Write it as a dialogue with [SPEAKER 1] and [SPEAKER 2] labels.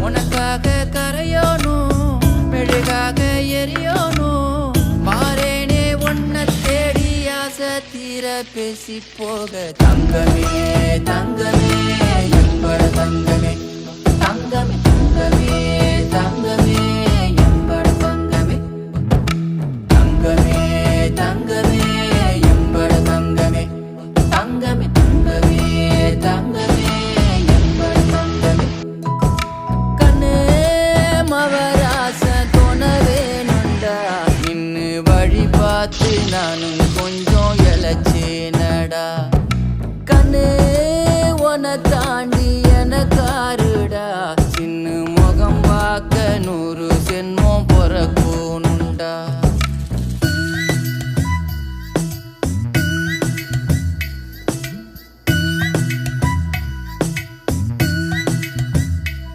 [SPEAKER 1] உனக்காக கரையோனும் மெழுகாக எரியோனும் மாறேனே உன்னை தேடி ஆசை தீர பேசி போக தங்கமே தங்கமே என்பட தங்கமே தங்கமே தங்கமே தங்கமே என்பட தங்கமே தங்கமே தங்கமே என்பட தங்கமே தங்கமே தங்கமே தங்கமே என்பட தங்கமே கண்ணே மவராச தோணவே நொண்டா நின்னு வழி பார்த்து நானும்